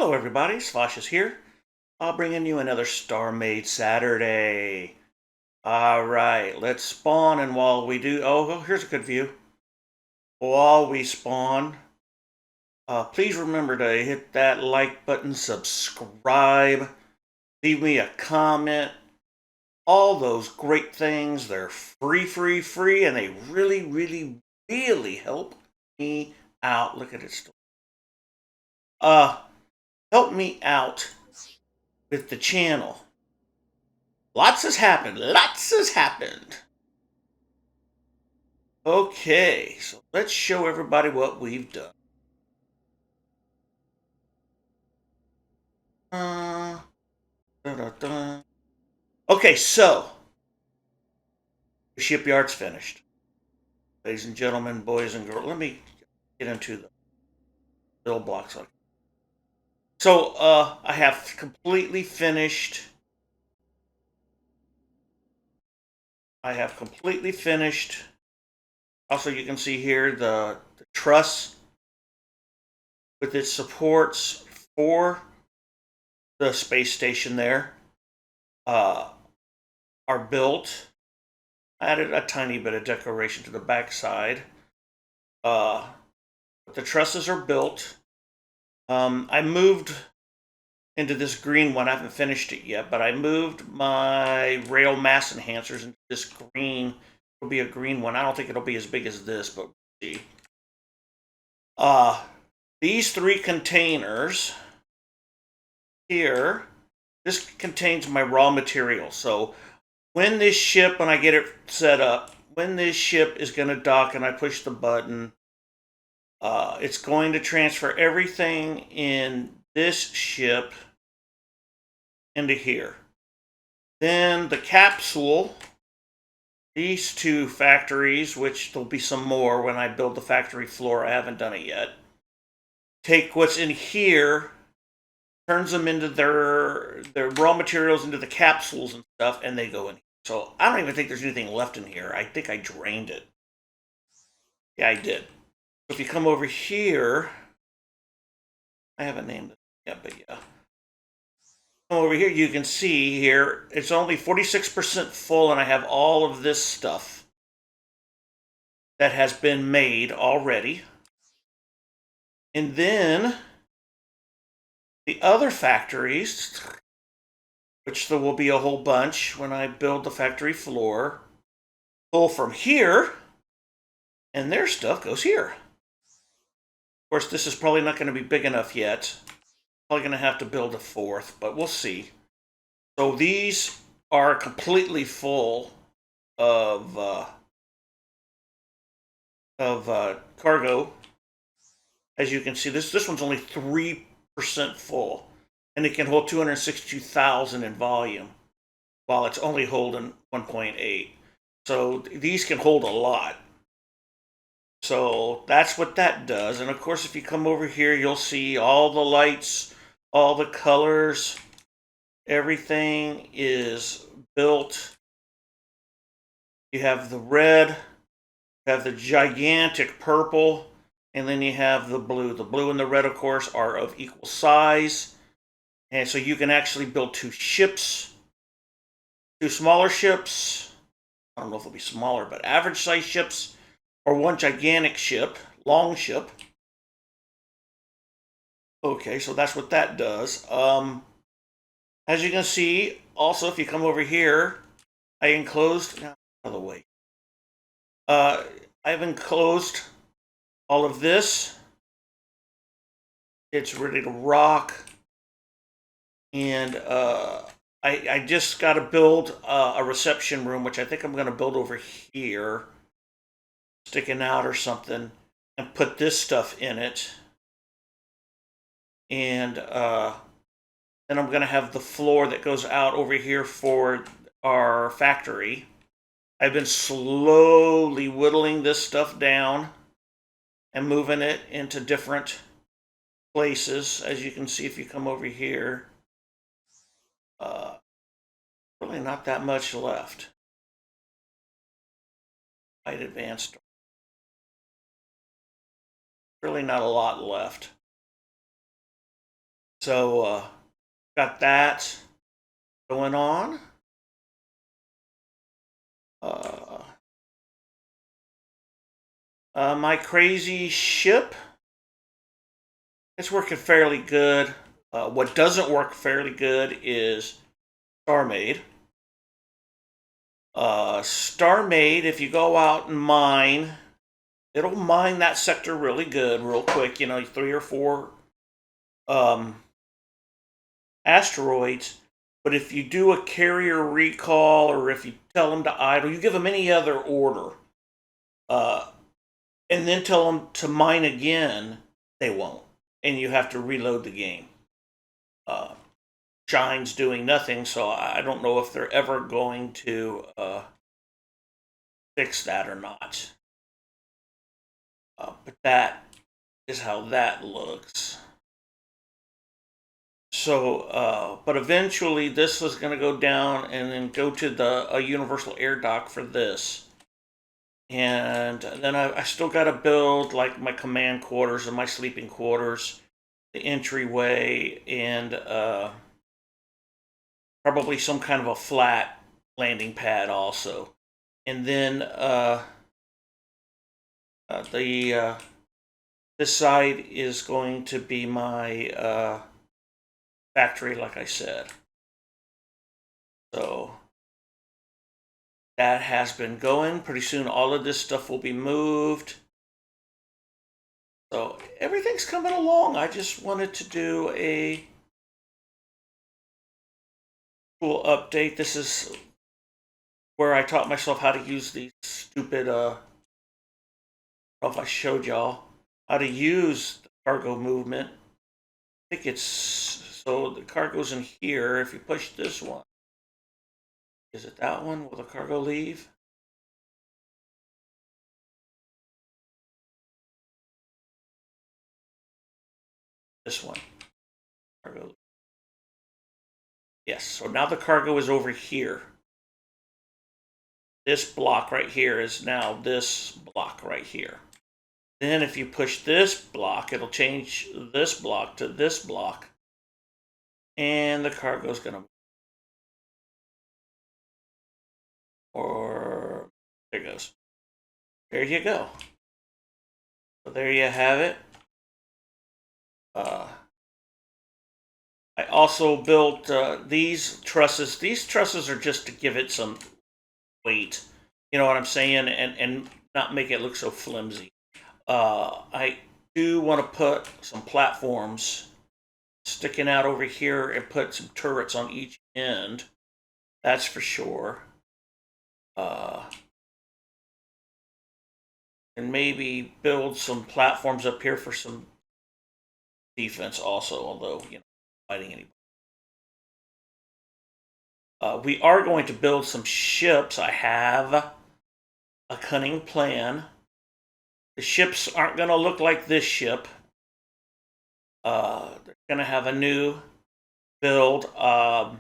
Hello everybody, Svaash is here. I'll bring in you another StarMade Saturday. Alright, let's spawn, and while we do... here's a good view. While we spawn, please remember to hit that like button, subscribe, leave me a comment. All those great things, they're free, and they really help me out. Look at it. Help me out with the channel. Lots has happened. Okay, so let's show everybody what we've done. Okay, so the shipyard's finished. Ladies and gentlemen, boys and girls, let me get into the build blocks. So I have completely finished. Also, you can see here the truss with its supports for the space station there are built. I added a tiny bit of decoration to the backside. But the trusses are built. I moved into this green one. I haven't finished it yet, but I moved my rail mass enhancers into this green. It'll be a green one. I don't think it'll be as big as this, but we'll see. These three containers here, this contains my raw material. So when this ship, when I get it set up, when this ship is going to dock and I push the button, it's going to transfer everything in this ship into here. Then the capsule, these two factories, which there'll be some more when I build the factory floor, I haven't done it yet, take what's in here, turns them into their raw materials into the capsules and stuff, and they go in here. So I don't even think there's anything left in here. I think I drained it. Yeah, I did. If you come over here, I haven't named it yet, but yeah. Come over here, you can see here, it's only 46% full, and I have all of this stuff that has been made already. And then the other factories, which there will be a whole bunch when I build the factory floor, pull from here, and their stuff goes here. Of course, this is probably not going to be big enough yet. Probably going to have to build a fourth, but we'll see. So these are completely full of cargo. As you can see, this one's only 3% full, and it can hold 262,000 in volume, while it's only holding 1.8. So these can hold a lot. So that's what that does. And of course, if you come over here, you'll see all the lights, all the colors, everything is built. You have the red, you have the gigantic purple, and then you have the blue. The blue and the red, of course, are of equal size. And so you can actually build two ships, two smaller ships. I don't know if it'll be smaller, but average size ships, or one gigantic ship, long ship. Okay, so that's what that does. As you can see, also, if you come over here, I enclosed, out of the way. I've enclosed all of this. It's ready to rock. And I just got to build a reception room, which I think I'm going to build over here, sticking out or something, and put this stuff in it. And then I'm going to have the floor that goes out over here for our factory. I've been slowly whittling this stuff down and moving it into different places. As you can see, if you come over here, really not that much left. Quite advanced. Really not a lot left. So got that going on. My crazy ship, it's working fairly good. What doesn't work fairly good is StarMade. StarMade, if you go out and mine, it'll mine that sector really good, real quick. 3 or 4 asteroids. But if you do a carrier recall, or if you tell them to idle, you give them any other order, and then tell them to mine again, they won't, and you have to reload the game. Shine's doing nothing, so I don't know if they're ever going to fix that or not. But that is how that looks. So, but eventually this is going to go down and then go to the universal air dock for this. And then I still got to build like my command quarters and my sleeping quarters, the entryway, and probably some kind of a flat landing pad also. And then this side is going to be my factory, like I said. So that has been going. Pretty soon all of this stuff will be moved. So everything's coming along. I just wanted to do a cool update. This is where I taught myself how to use these stupid, I don't know if I showed y'all how to use the cargo movement. I think it's, so the cargo's in here. If you push this one, is it that one? Will the cargo leave? This one. Cargo. Yes, so now the cargo is over here. This block right here is now this block right here. Then if you push this block, it'll change this block to this block. And the cargo's gonna, or there it goes. There you go. So there you have it. I also built these trusses. These trusses are just to give it some weight. You know what I'm saying? And not make it look so flimsy. I do want to put some platforms sticking out over here and put some turrets on each end. That's for sure. And maybe build some platforms up here for some defense also, although, fighting anybody. We are going to build some ships. I have a cunning plan. The ships aren't going to look like this ship. They're going to have a new build. I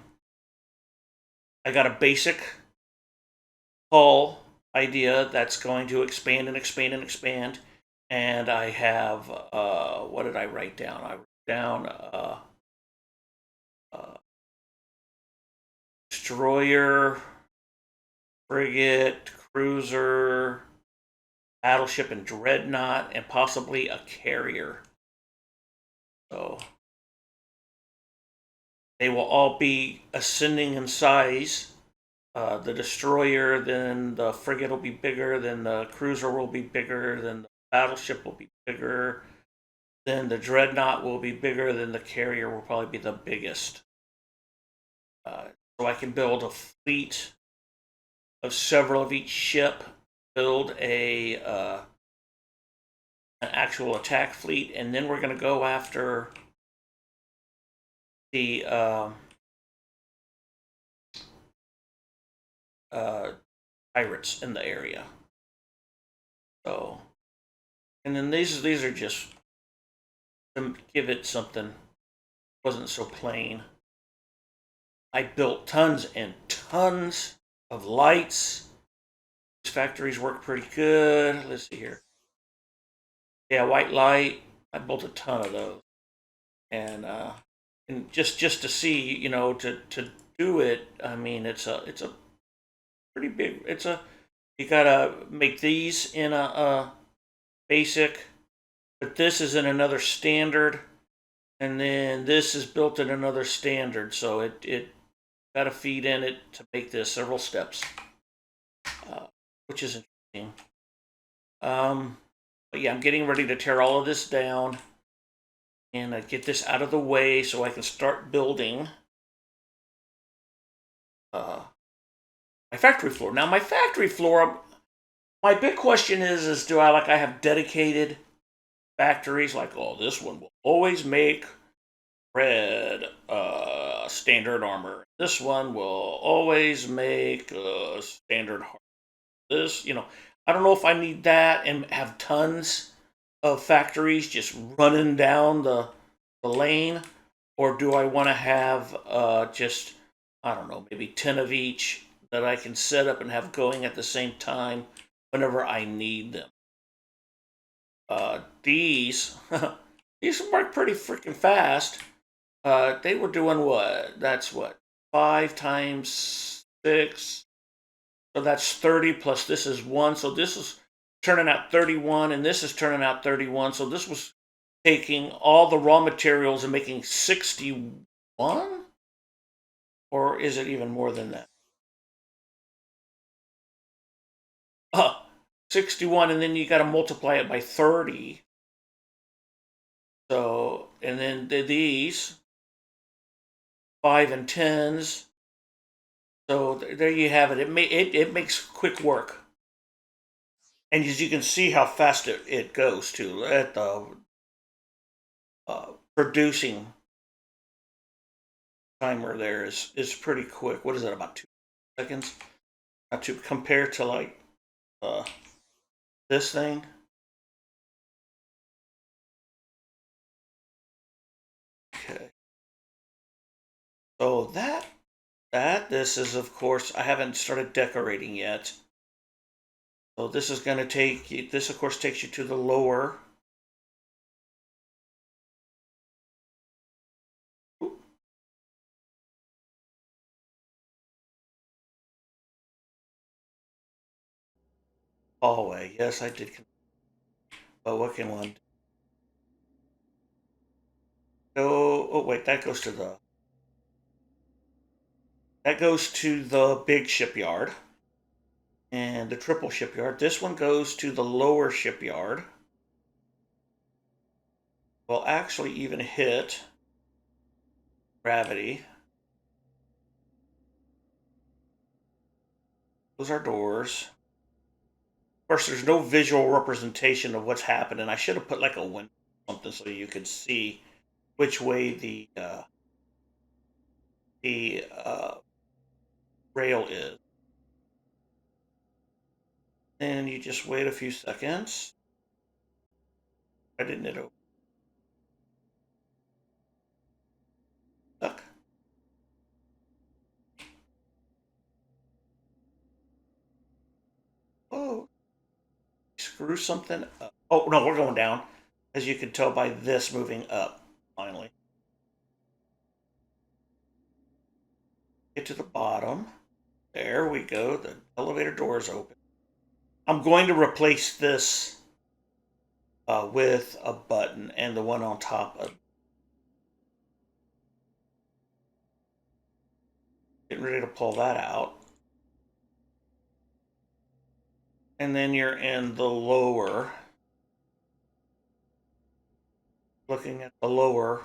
got a basic hull idea that's going to expand and expand and expand. And I have, what did I write down? I wrote down destroyer, frigate, cruiser, battleship, and dreadnought, and possibly a carrier. So they will all be ascending in size. The destroyer, then the frigate will be bigger, then the cruiser will be bigger, then the battleship will be bigger, then the dreadnought will be bigger, then the carrier will probably be the biggest. So I can build a fleet of several of each ship, build an actual attack fleet, and then we're going to go after the pirates in the area. So, and then these are just to give it something. Wasn't so plain. I built tons and tons of lights. These factories work pretty good. Let's see here. Yeah, white light. I built a ton of those. And and just to see, to do it. I mean, it's a pretty big. You gotta make these in a basic, but this is in another standard, and then this is built in another standard. So it got to feed in it to make this several steps, which is interesting. But yeah, I'm getting ready to tear all of this down and get this out of the way so I can start building my factory floor. Now, my factory floor, my big question is do I have dedicated factories like, oh, this one will always make red standard armor. This one will always make standard armor. This, I don't know if I need that and have tons of factories just running down the lane, or do I want to have just, I don't know, maybe 10 of each that I can set up and have going at the same time whenever I need them. These these work pretty freaking fast. They were doing what? That's what, 5 times 6. So that's 30 plus this is 1. So this is turning out 31, and this is turning out 31. So this was taking all the raw materials and making 61? Or is it even more than that? 61, and then you got to multiply it by 30. So, and then these 5 and 10s. So there you have it. It makes quick work, and as you can see how fast it goes to at the producing timer there is pretty quick. What is that, about 2 seconds? Not to compare to like this thing. Okay. So this is, of course, I haven't started decorating yet. So this is going to take you, this of course takes you to the lower. Hallway. Yes, I did. But what can one do? Oh wait, that goes to the big shipyard and the triple shipyard. This one goes to the lower shipyard. Will actually even hit gravity. Those are doors. Of course, there's no visual representation of what's happening. I should have put like a window or something so you could see which way the rail is. And you just wait a few seconds. I didn't it open? Stuck. Oh, screw something up. Oh no, we're going down, as you can tell by this moving up. Finally, get to the bottom. There we go. The elevator door is open. I'm going to replace this with a button and the one on top of. Getting ready to pull that out. And then you're in the lower. Looking at the lower.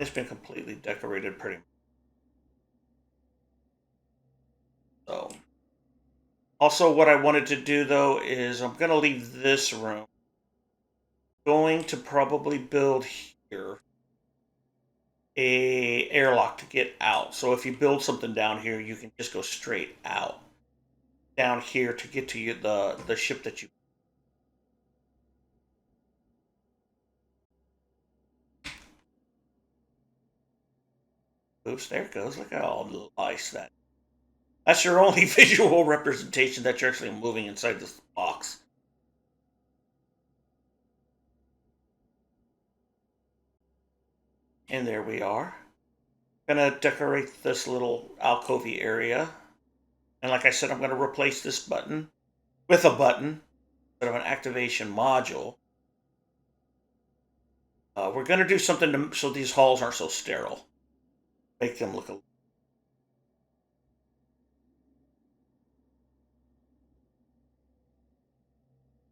It's been completely decorated pretty much. So. Also, what I wanted to do though is I'm going to leave this room. Going to probably build here a airlock to get out. So if you build something down here, you can just go straight out down here to get to the ship that you. Oops, there it goes. Look at how nice that. That's your only visual representation, that you're actually moving inside this box. And there we are. Gonna decorate this little alcovey area. And like I said, I'm gonna replace this button with a button instead of an activation module. We're gonna do something so these halls aren't so sterile. Make them look a little.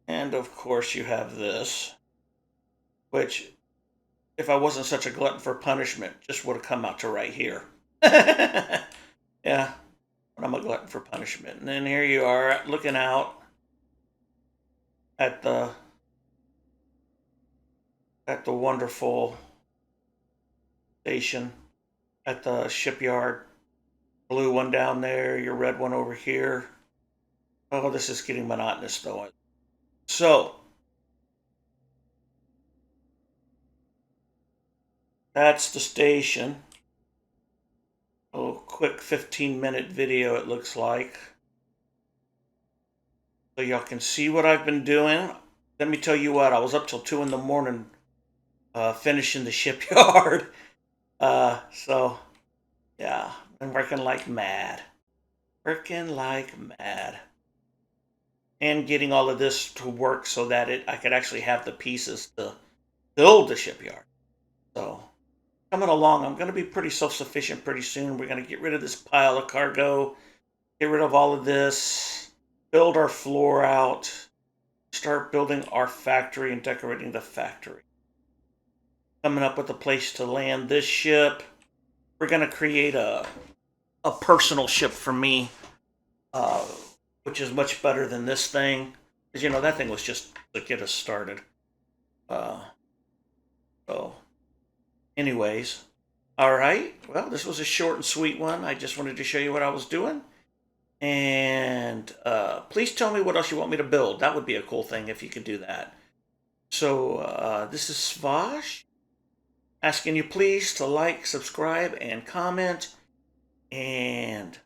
And of course you have this, which if I wasn't such a glutton for punishment, just would have come out to right here. Yeah, but I'm a glutton for punishment. And then here you are looking out at the wonderful station, at the shipyard. Blue one down there, your red one over here. Oh, this is getting monotonous though. So that's the station. A little quick 15-minute video it looks like. So y'all can see what I've been doing. Let me tell you what, I was up till 2 in the morning finishing the shipyard. So yeah, been working like mad. Working like mad. And getting all of this to work so that I could actually have the pieces to build the shipyard. So coming along, I'm going to be pretty self-sufficient pretty soon. We're going to get rid of this pile of cargo, get rid of all of this, build our floor out, start building our factory and decorating the factory. Coming up with a place to land this ship. We're going to create a personal ship for me, which is much better than this thing. Because, you know, that thing was just to get us started. So, anyways, all right. Well, this was a short and sweet one. I just wanted to show you what I was doing. And please tell me what else you want me to build. That would be a cool thing if you could do that. So, this is Svaash, asking you please to like, subscribe, and comment. And